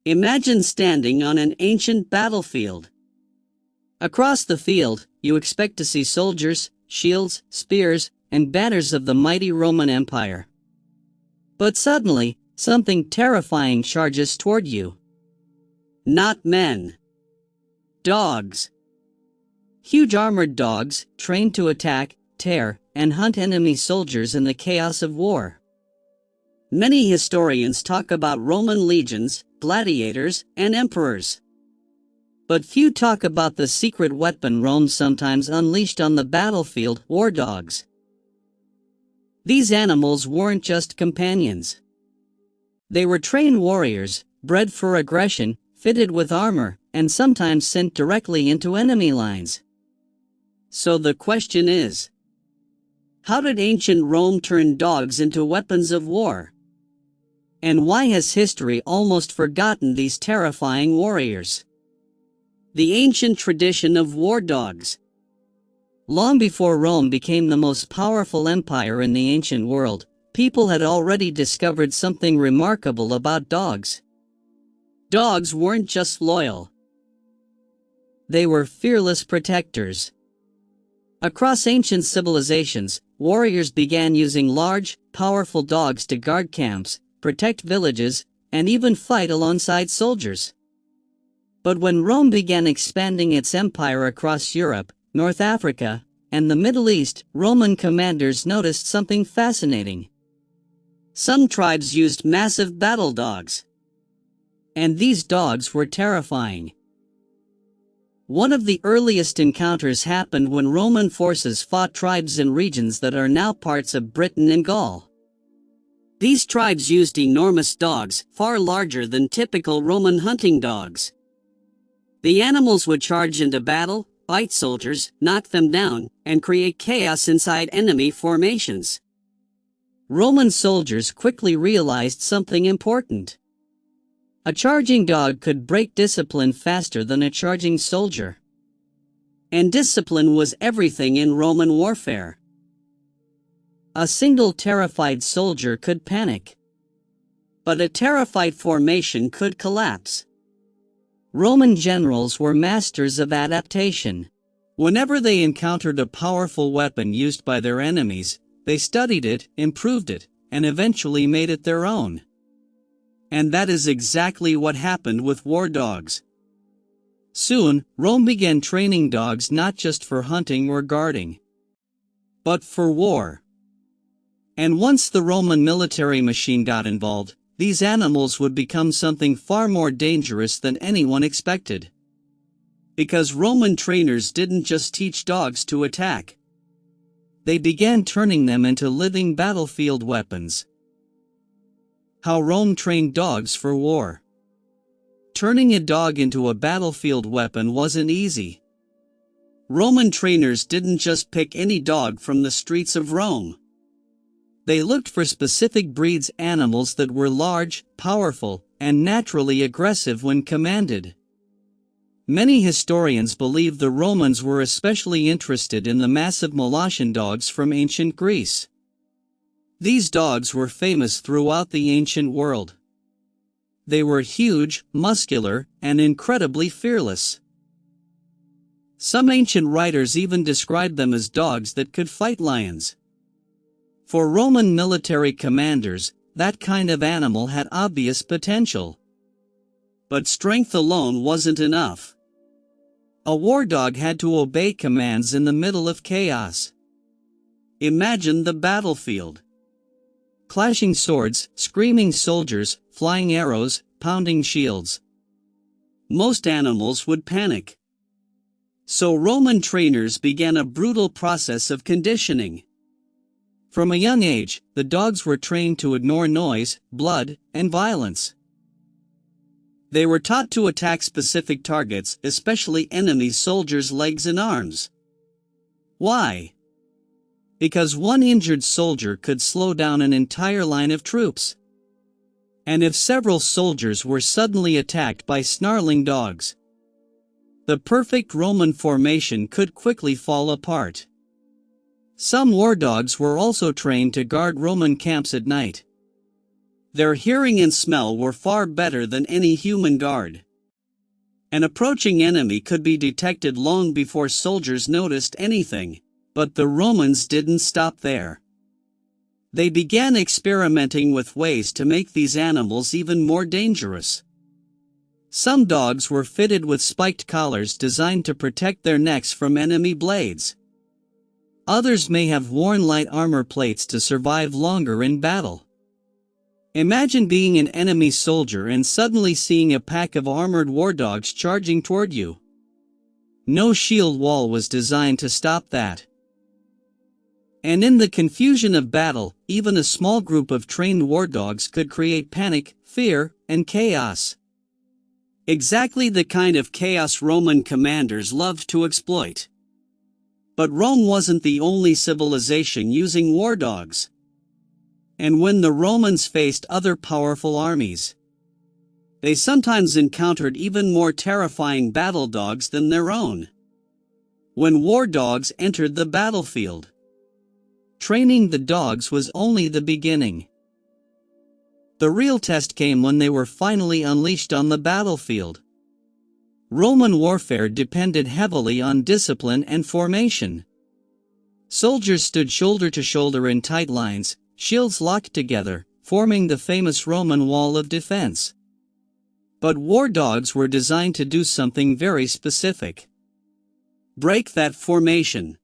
Imagine standing on an ancient battlefield. Across the field, you expect to see soldiers, shields, spears, and banners of the mighty Roman Empire. But suddenly, something terrifying charges toward you. Not men. Dogs. Huge armored dogs, trained to attack, tear, and hunt enemy soldiers in the chaos of war. Many historians talk about Roman legions, gladiators, and emperors. But few talk about the secret weapon Rome sometimes unleashed on the battlefield: war dogs. These animals weren't just companions. They were trained warriors, bred for aggression, fitted with armor, and sometimes sent directly into enemy lines. So the question is, how did ancient Rome turn dogs into weapons of war? And why has history almost forgotten these terrifying warriors? The ancient tradition of war dogs. Long before Rome became the most powerful empire in the ancient world, people had already discovered something remarkable about dogs. Dogs weren't just loyal. They were fearless protectors. Across ancient civilizations, warriors began using large, powerful dogs to guard camps, protect villages, and even fight alongside soldiers. But when Rome began expanding its empire across Europe, North Africa, and the Middle East, Roman commanders noticed something fascinating. Some tribes used massive battle dogs. And these dogs were terrifying. One of the earliest encounters happened when Roman forces fought tribes in regions that are now parts of Britain and Gaul. These tribes used enormous dogs, far larger than typical Roman hunting dogs. The animals would charge into battle, fight soldiers, knock them down, and create chaos inside enemy formations. Roman soldiers quickly realized something important. A charging dog could break discipline faster than a charging soldier. And discipline was everything in Roman warfare. A single terrified soldier could panic. But a terrified formation could collapse. Roman generals were masters of adaptation. Whenever they encountered a powerful weapon used by their enemies, they studied it, improved it, and eventually made it their own. And that is exactly what happened with war dogs. Soon, Rome began training dogs not just for hunting or guarding, but for war. And once the Roman military machine got involved, these animals would become something far more dangerous than anyone expected. Because Roman trainers didn't just teach dogs to attack. They began turning them into living battlefield weapons. How Rome trained dogs for war. Turning a dog into a battlefield weapon wasn't easy. Roman trainers didn't just pick any dog from the streets of Rome. They looked for specific breeds, animals that were large, powerful, and naturally aggressive when commanded. Many historians believe the Romans were especially interested in the massive Molossian dogs from ancient Greece. These dogs were famous throughout the ancient world. They were huge, muscular, and incredibly fearless. Some ancient writers even described them as dogs that could fight lions. For Roman military commanders, that kind of animal had obvious potential. But strength alone wasn't enough. A war dog had to obey commands in the middle of chaos. Imagine the battlefield. Clashing swords, screaming soldiers, flying arrows, pounding shields. Most animals would panic. So Roman trainers began a brutal process of conditioning. From a young age, the dogs were trained to ignore noise, blood, and violence. They were taught to attack specific targets, especially enemy soldiers' legs and arms. Why? Because one injured soldier could slow down an entire line of troops. And if several soldiers were suddenly attacked by snarling dogs, the perfect Roman formation could quickly fall apart. Some war dogs were also trained to guard Roman camps at night. Their hearing and smell were far better than any human guard. An approaching enemy could be detected long before soldiers noticed anything. But the Romans didn't stop there. They began experimenting with ways to make these animals even more dangerous. Some dogs were fitted with spiked collars designed to protect their necks from enemy blades. Others may have worn light armor plates to survive longer in battle. Imagine being an enemy soldier and suddenly seeing a pack of armored war dogs charging toward you. No shield wall was designed to stop that. And in the confusion of battle, even a small group of trained war dogs could create panic, fear, and chaos. Exactly the kind of chaos Roman commanders loved to exploit. But Rome wasn't the only civilization using war dogs. And when the Romans faced other powerful armies, they sometimes encountered even more terrifying battle dogs than their own. When war dogs entered the battlefield, training the dogs was only the beginning. The real test came when they were finally unleashed on the battlefield. Roman warfare depended heavily on discipline and formation. Soldiers stood shoulder to shoulder in tight lines, shields locked together, forming the famous Roman wall of defense. But war dogs were designed to do something very specific: break that formation.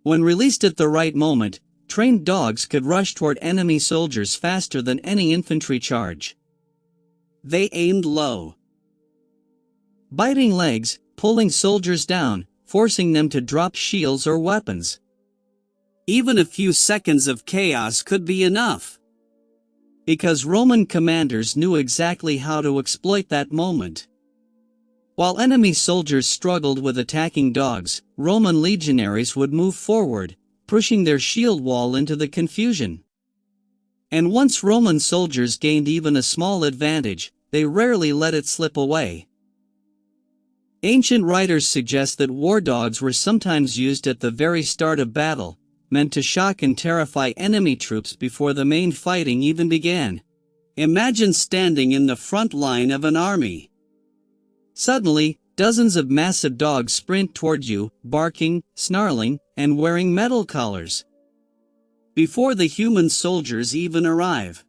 When released at the right moment, trained dogs could rush toward enemy soldiers faster than any infantry charge. They aimed low, biting legs, pulling soldiers down, forcing them to drop shields or weapons. Even a few seconds of chaos could be enough, because Roman commanders knew exactly how to exploit that moment. While enemy soldiers struggled with attacking dogs, Roman legionaries would move forward, pushing their shield wall into the confusion. And once Roman soldiers gained even a small advantage, they rarely let it slip away. Ancient writers suggest that war dogs were sometimes used at the very start of battle, meant to shock and terrify enemy troops before the main fighting even began. Imagine standing in the front line of an army. Suddenly, dozens of massive dogs sprint toward you, barking, snarling, and wearing metal collars. Before the human soldiers even arrive,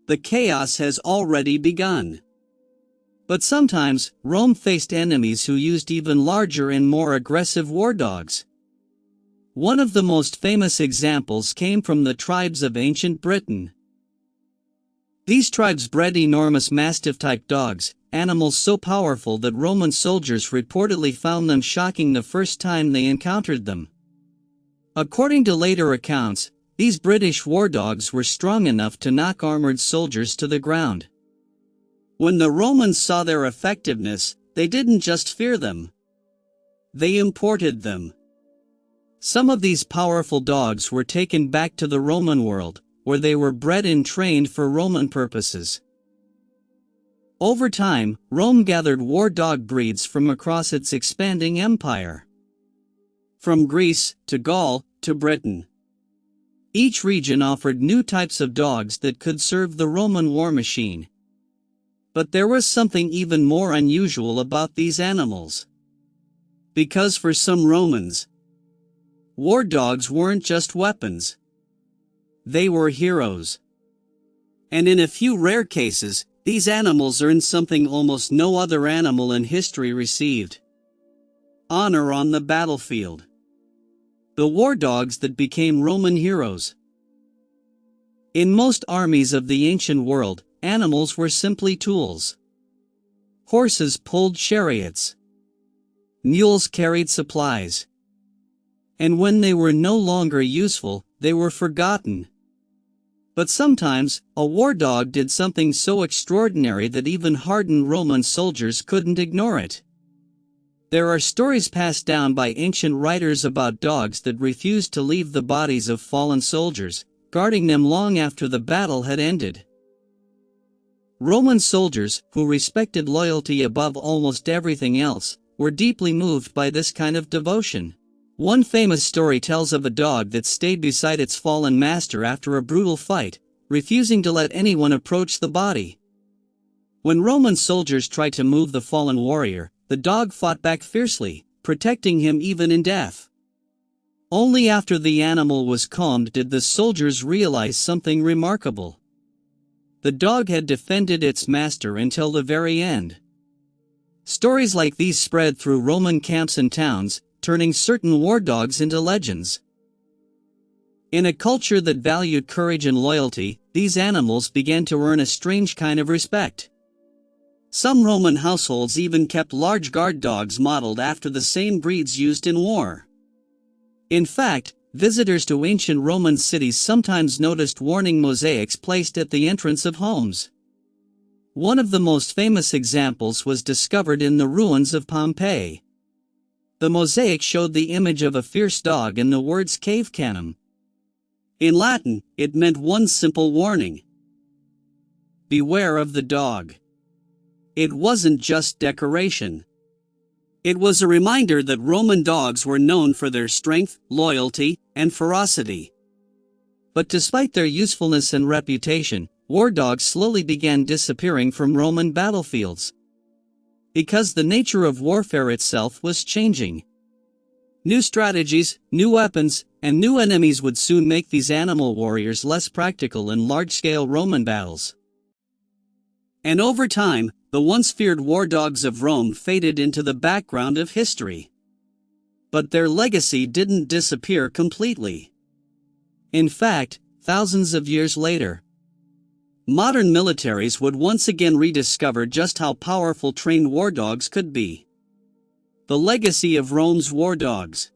the chaos has already begun. But sometimes, Rome faced enemies who used even larger and more aggressive war dogs. One of the most famous examples came from the tribes of ancient Britain. These tribes bred enormous Mastiff-type dogs, animals so powerful that Roman soldiers reportedly found them shocking the first time they encountered them. According to later accounts, these British war dogs were strong enough to knock armored soldiers to the ground. When the Romans saw their effectiveness, they didn't just fear them. They imported them. Some of these powerful dogs were taken back to the Roman world, where they were bred and trained for Roman purposes. Over time, Rome gathered war dog breeds from across its expanding empire. From Greece, to Gaul, to Britain. Each region offered new types of dogs that could serve the Roman war machine. But there was something even more unusual about these animals. Because for some Romans, war dogs weren't just weapons. They were heroes. And in a few rare cases, these animals earned something almost no other animal in history received: honor on the battlefield. The war dogs that became Roman heroes. In most armies of the ancient world, animals were simply tools. Horses pulled chariots. Mules carried supplies. And when they were no longer useful, they were forgotten. But sometimes, a war dog did something so extraordinary that even hardened Roman soldiers couldn't ignore it. There are stories passed down by ancient writers about dogs that refused to leave the bodies of fallen soldiers, guarding them long after the battle had ended. Roman soldiers, who respected loyalty above almost everything else, were deeply moved by this kind of devotion. One famous story tells of a dog that stayed beside its fallen master after a brutal fight, refusing to let anyone approach the body. When Roman soldiers tried to move the fallen warrior, the dog fought back fiercely, protecting him even in death. Only after the animal was calmed did the soldiers realize something remarkable. The dog had defended its master until the very end. Stories like these spread through Roman camps and towns, turning certain war dogs into legends. In a culture that valued courage and loyalty, these animals began to earn a strange kind of respect. Some Roman households even kept large guard dogs modeled after the same breeds used in war. In fact, visitors to ancient Roman cities sometimes noticed warning mosaics placed at the entrance of homes. One of the most famous examples was discovered in the ruins of Pompeii. The mosaic showed the image of a fierce dog and the words Cave Canem. In Latin, it meant one simple warning: beware of the dog. It wasn't just decoration. It was a reminder that Roman dogs were known for their strength, loyalty, and ferocity. But despite their usefulness and reputation, war dogs slowly began disappearing from Roman battlefields. Because the nature of warfare itself was changing. New strategies, new weapons, and new enemies would soon make these animal warriors less practical in large-scale Roman battles. And over time, the once feared war dogs of Rome faded into the background of history. But their legacy didn't disappear completely. In fact, thousands of years later, modern militaries would once again rediscover just how powerful trained war dogs could be. The legacy of Rome's war dogs.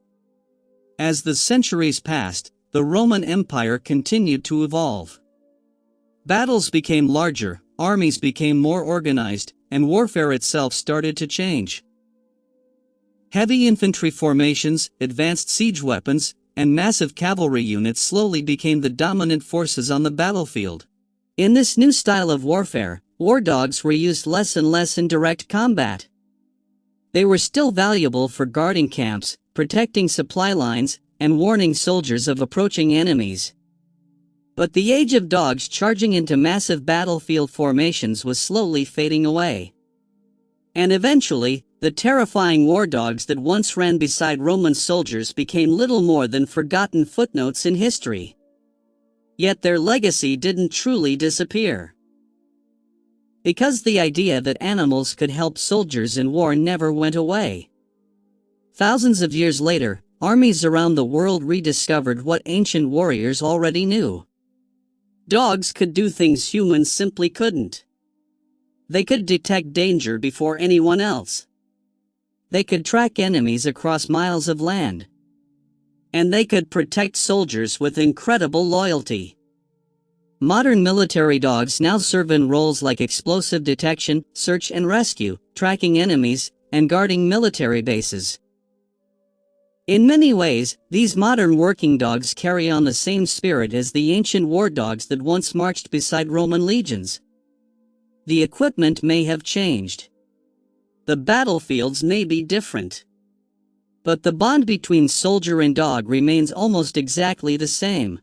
As the centuries passed, the Roman Empire continued to evolve. Battles became larger, armies became more organized, and warfare itself started to change. Heavy infantry formations, advanced siege weapons, and massive cavalry units slowly became the dominant forces on the battlefield. In this new style of warfare, war dogs were used less and less in direct combat. They were still valuable for guarding camps, protecting supply lines, and warning soldiers of approaching enemies. But the age of dogs charging into massive battlefield formations was slowly fading away. And eventually, the terrifying war dogs that once ran beside Roman soldiers became little more than forgotten footnotes in history. Yet their legacy didn't truly disappear. Because the idea that animals could help soldiers in war never went away. Thousands of years later, armies around the world rediscovered what ancient warriors already knew. Dogs could do things humans simply couldn't. They could detect danger before anyone else. They could track enemies across miles of land. And they could protect soldiers with incredible loyalty. Modern military dogs now serve in roles like explosive detection, search and rescue, tracking enemies, and guarding military bases. In many ways, these modern working dogs carry on the same spirit as the ancient war dogs that once marched beside Roman legions. The equipment may have changed. The battlefields may be different. But the bond between soldier and dog remains almost exactly the same.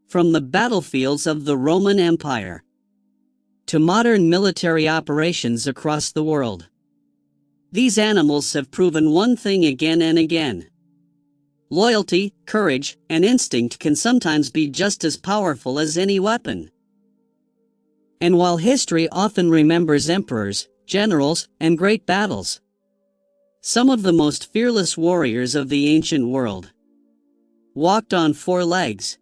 From the battlefields of the Roman Empire to modern military operations across the world, these animals have proven one thing again and again. Loyalty, courage, and instinct can sometimes be just as powerful as any weapon. And while history often remembers emperors, generals, and great battles, some of the most fearless warriors of the ancient world walked on four legs.